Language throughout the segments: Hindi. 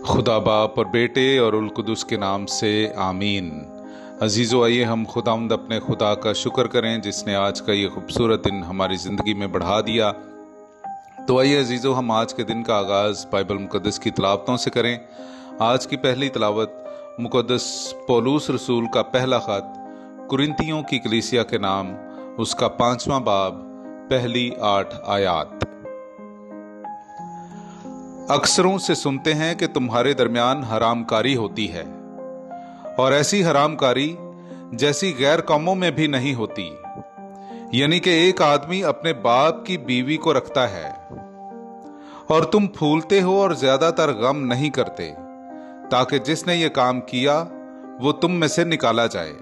खुदा बाप और बेटे और उल कुदुस के नाम से आमीन। अजीज़ो, आइए हम खुदावंद अपने खुदा का शुक्र करें जिसने आज का ये खूबसूरत दिन हमारी ज़िंदगी में बढ़ा दिया। तो आइए अजीज़ो, हम आज के दिन का आगाज़ बाइबल मुक़द्दस की तिलावतों से करें। आज की पहली तिलावत मुक़द्दस पौलुस रसूल का पहला ख़त कुरिन्थियों की कलीसिया के नाम, उसका 5वां बाब, पहली 8 आयात। अक्सरों से सुनते हैं कि तुम्हारे दरमियान हरामकारी होती है, और ऐसी हरामकारी जैसी गैर कौमों में भी नहीं होती। यानी कि एक आदमी अपने बाप की बीवी को रखता है और तुम फूलते हो और ज्यादातर गम नहीं करते, ताकि जिसने ये काम किया वो तुम में से निकाला जाए।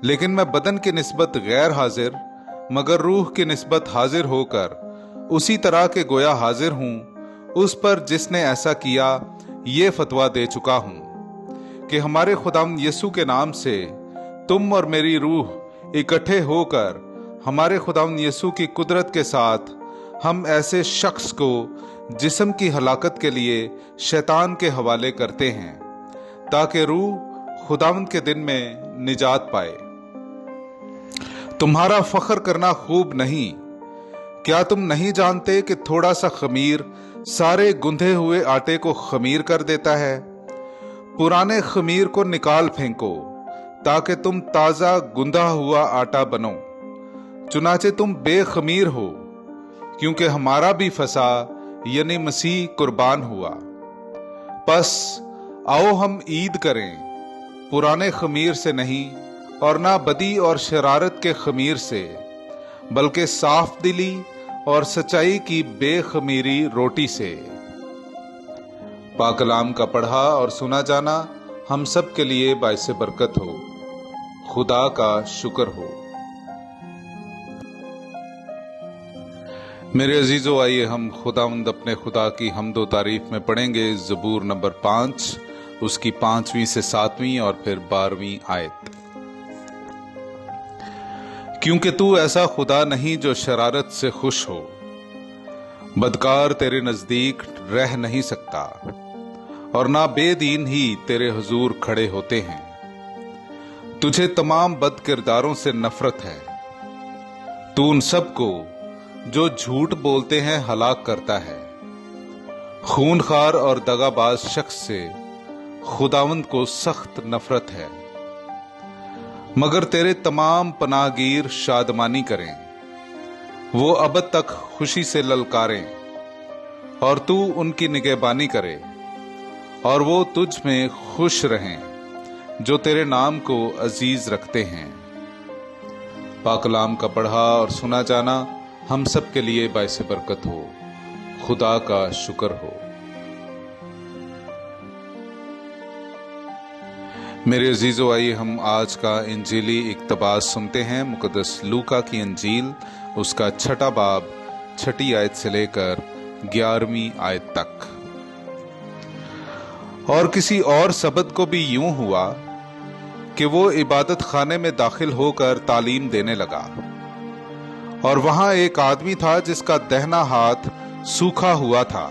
लेकिन मैं बदन की निस्बत गैर हाजिर मगर रूह की निस्बत हाजिर होकर उसी तरह के गोया हाजिर हूं उस पर जिसने ऐसा किया ये फतवा दे चुका हूं कि हमारे खुदावंद यीशु के नाम से तुम और मेरी रूह इकट्ठे होकर हमारे खुदावंद यीशु की कुदरत के साथ हम ऐसे शख्स को जिस्म की हलाकत के लिए शैतान के हवाले करते हैं, ताकि रूह खुदावंद के दिन में निजात पाए। तुम्हारा फख्र करना खूब नहीं। क्या तुम नहीं जानते कि थोड़ा सा खमीर सारे गुंधे हुए आटे को खमीर कर देता है? पुराने खमीर को निकाल फेंको ताकि तुम ताजा गुंधा हुआ आटा बनो। चुनाचे तुम बेखमीर हो, क्योंकि हमारा भी फसा यानी मसीह कुर्बान हुआ। बस आओ हम ईद करें, पुराने खमीर से नहीं और ना बदी और शरारत के खमीर से, बल्कि साफ दिली और सच्चाई की बेखमीरी रोटी से। पाक कलाम का पढ़ा और सुना जाना हम सब के लिए बाइस बरकत हो। खुदा का शुक्र हो। मेरे अजीजों, आइए हम खुदावंद अपने खुदा की हम्दो तारीफ में पढ़ेंगे ज़बूर नंबर 5, उसकी 5वीं से 7वीं और फिर 12वीं आयत। क्योंकि तू ऐसा खुदा नहीं जो शरारत से खुश हो, बदकार तेरे नजदीक रह नहीं सकता, और ना बेदीन ही तेरे हुजूर खड़े होते हैं। तुझे तमाम बद किरदारों से नफरत है। तू उन सब को जो झूठ बोलते हैं हलाक करता है। खूनखार और दगाबाज शख्स से खुदावंद को सख्त नफरत है। मगर तेरे तमाम पनाहगीर शादमानी करें, वो अबद तक खुशी से ललकारें, और तू उनकी निगहबानी करे, और वो तुझ में खुश रहें जो तेरे नाम को अजीज रखते हैं। पाक कलाम का पढ़ा और सुना जाना हम सब के लिए बाइस बरकत हो। खुदा का शुक्र हो। मेरे अजीजों, आइए हम आज का इंजीली इक्तबास सुनते हैं। मुक़द्दस लूका की इंजील, उसका 6वां बाब, 6ठी आयत से लेकर 11वीं आयत तक। और किसी और सबत को भी यूं हुआ कि वो इबादत खाने में दाखिल होकर तालीम देने लगा, और वहां एक आदमी था जिसका दाहिना हाथ सूखा हुआ था।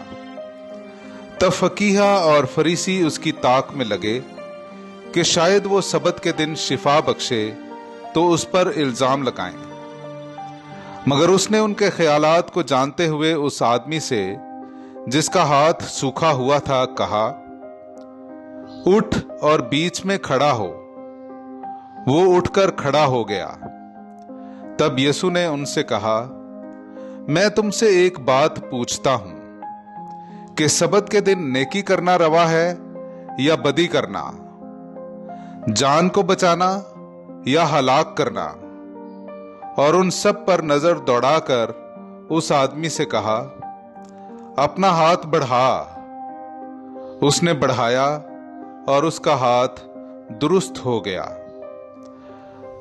तब फकीहा और फरीसी उसकी ताक में लगे कि शायद वो सबत के दिन शिफा बख्शे तो उस पर इल्जाम लगाएं। मगर उसने उनके ख्यालात को जानते हुए उस आदमी से जिसका हाथ सूखा हुआ था कहा, उठ और बीच में खड़ा हो। वो उठकर खड़ा हो गया। तब यीशु ने उनसे कहा, मैं तुमसे एक बात पूछता हूं कि सबत के दिन नेकी करना रवा है या बदी करना, जान को बचाना या हलाक करना? और उन सब पर नजर दौड़ाकर उस आदमी से कहा, अपना हाथ बढ़ा। उसने बढ़ाया और उसका हाथ दुरुस्त हो गया।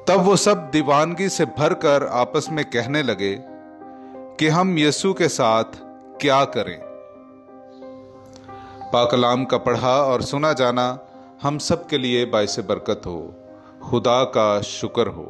तब वो सब दीवानगी से भरकर आपस में कहने लगे कि हम यीशु के साथ क्या करें। पाक कलाम का पढ़ा और सुना जाना हम सब के लिए बाइस बरकत हो। खुदा का शुक्र हो।